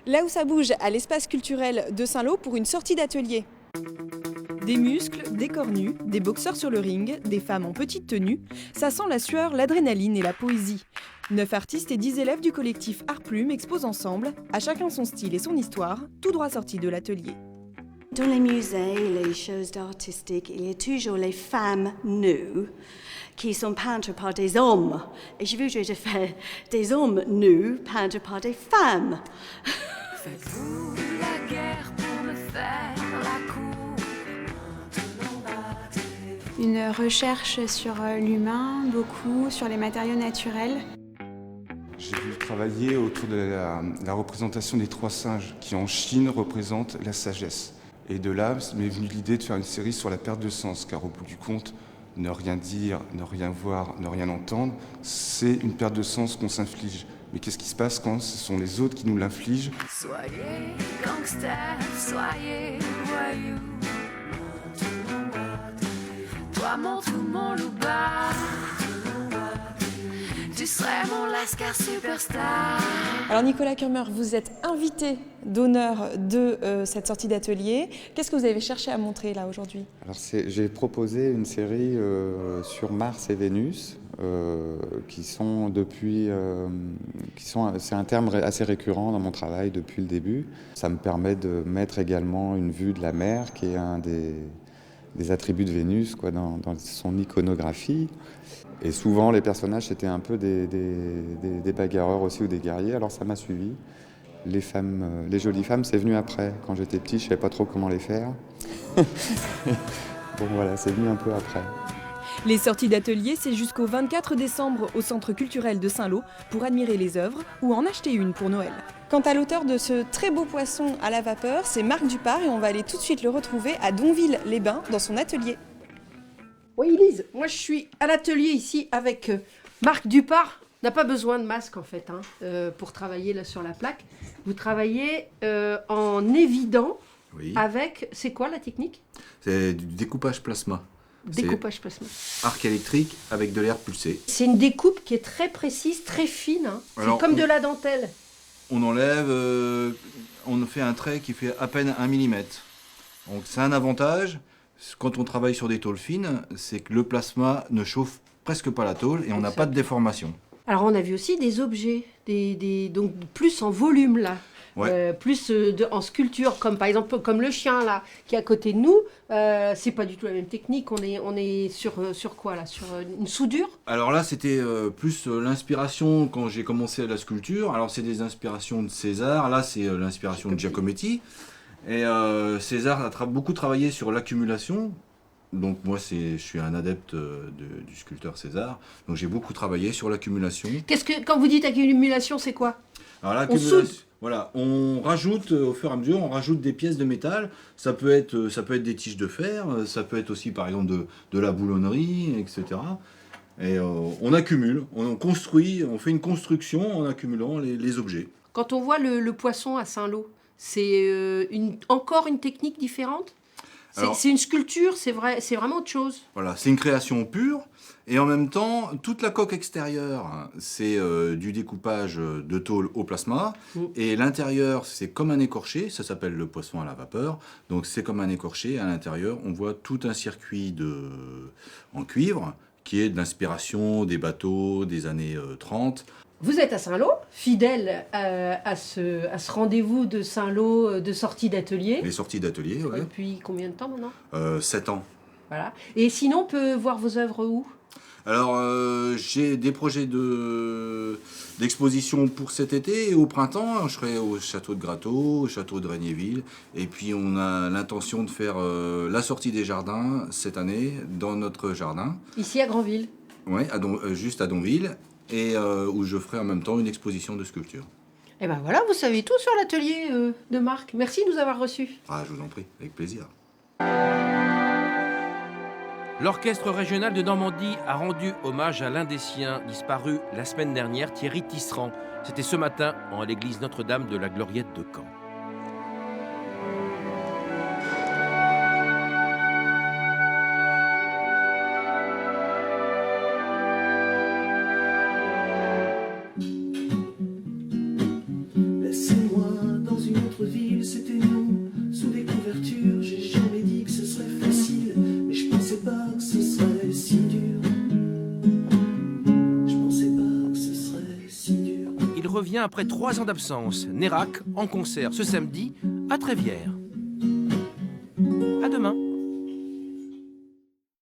Là où ça bouge, à l'espace culturel de Saint-Lô pour une sortie d'atelier. Des muscles, des corps nus, des boxeurs sur le ring, des femmes en petite tenue, ça sent la sueur, l'adrénaline et la poésie. 9 artistes et 10 élèves du collectif Art Plume exposent ensemble, à chacun son style et son histoire, tout droit sorti de l'atelier. Dans les musées et les choses artistiques, il y a toujours les femmes nues qui sont peintres par des hommes. Et je voudrais faire des hommes nus peints par des femmes. Faites-vous la guerre pour me faire la cour? Une recherche sur l'humain, beaucoup, sur les matériaux naturels. J'ai voulu travailler autour de la représentation des 3 singes qui en Chine représentent la sagesse. Et de là m'est venue l'idée de faire une série sur la perte de sens, car au bout du compte, ne rien dire, ne rien voir, ne rien entendre, c'est une perte de sens qu'on s'inflige. Mais qu'est-ce qui se passe quand ce sont les autres qui nous l'infligent? Soyez gangster, soyez voyou. Toi mon tout, mon loup-bas. Tu serais mon lascar superstar. Alors Nicolas Kurmer, vous êtes invité d'honneur de cette sortie d'atelier. Qu'est-ce que vous avez cherché à montrer là aujourd'hui? Alors j'ai proposé une série sur Mars et Vénus c'est un terme assez récurrent dans mon travail depuis le début. Ça me permet de mettre également une vue de la mer qui est un des attributs de Vénus dans son iconographie. Et souvent, les personnages, c'était un peu des bagarreurs aussi ou des guerriers, alors ça m'a suivi. Les jolies femmes, c'est venu après. Quand j'étais petit, je ne savais pas trop comment les faire. Bon voilà, c'est venu un peu après. Les sorties d'atelier, c'est jusqu'au 24 décembre au Centre culturel de Saint-Lô pour admirer les œuvres ou en acheter une pour Noël. Quant à l'auteur de ce très beau poisson à la vapeur, c'est Marc Dupart et on va aller tout de suite le retrouver à Donville-les-Bains dans son atelier. Oui, Elise, moi je suis à l'atelier ici avec Marc Dupart. On n'a pas besoin de masque en fait pour travailler là sur la plaque. Vous travaillez en évident avec, c'est quoi la technique? C'est du découpage plasma. Découpage plasma. Arc électrique avec de l'air pulsé. C'est une découpe qui est très précise, très fine. C'est comme de la dentelle. On enlève, on fait un trait qui fait à peine 1 mm. Donc c'est un avantage. Quand on travaille sur des tôles fines, c'est que le plasma ne chauffe presque pas la tôle et on n'a pas de déformation. Alors on a vu aussi des objets, donc plus en volume là, plus en sculpture, comme par exemple comme le chien là qui est à côté de nous. C'est pas du tout la même technique. On est sur quoi là? Sur une soudure? Alors là, c'était plus l'inspiration quand j'ai commencé la sculpture. Alors c'est des inspirations de César. Là, c'est l'inspiration de Giacometti. Et César a beaucoup travaillé sur l'accumulation. Donc moi, je suis un adepte du sculpteur César. Donc j'ai beaucoup travaillé sur l'accumulation. Quand vous dites accumulation, c'est quoi? Alors l'accumulation, voilà, on rajoute au fur et à mesure, on rajoute des pièces de métal. Ça peut être des tiges de fer, ça peut être aussi par exemple de la boulonnerie, etc. Et on accumule, on construit, on fait une construction en accumulant les objets. Quand on voit le poisson à Saint-Lô, c'est encore une technique différente? C'est une sculpture, c'est vraiment autre chose. Voilà, c'est une création pure. Et en même temps, toute la coque extérieure, c'est du découpage de tôle au plasma. Et l'intérieur, c'est comme un écorché. Ça s'appelle le poisson à la vapeur. Donc c'est comme un écorché. À l'intérieur, on voit tout un circuit en cuivre qui est de l'inspiration des bateaux des années 30. Vous êtes à Saint-Lô, fidèle à ce rendez-vous de Saint-Lô de sortie d'atelier. Les sorties d'atelier, oui. Depuis combien de temps maintenant? 7 ans. Voilà. Et sinon, on peut voir vos œuvres où? Alors, j'ai des projets d'exposition pour cet été et au printemps. Je serai au château de Gratteau, au château de Regnéville. Et puis, on a l'intention de faire la sortie des jardins cette année dans notre jardin. Ici à Granville? Oui, juste à Donville. Et où je ferai en même temps une exposition de sculpture. Et ben voilà, vous savez tout sur l'atelier de Marc. Merci de nous avoir reçus. Ah, je vous en prie, avec plaisir. L'Orchestre régional de Normandie a rendu hommage à l'un des siens, disparu la semaine dernière, Thierry Tisserand. C'était ce matin en l'église Notre-Dame de la Gloriette de Caen. Laissez-moi dans revient après 3 ans d'absence. Nérac en concert ce samedi à Trévière. À demain.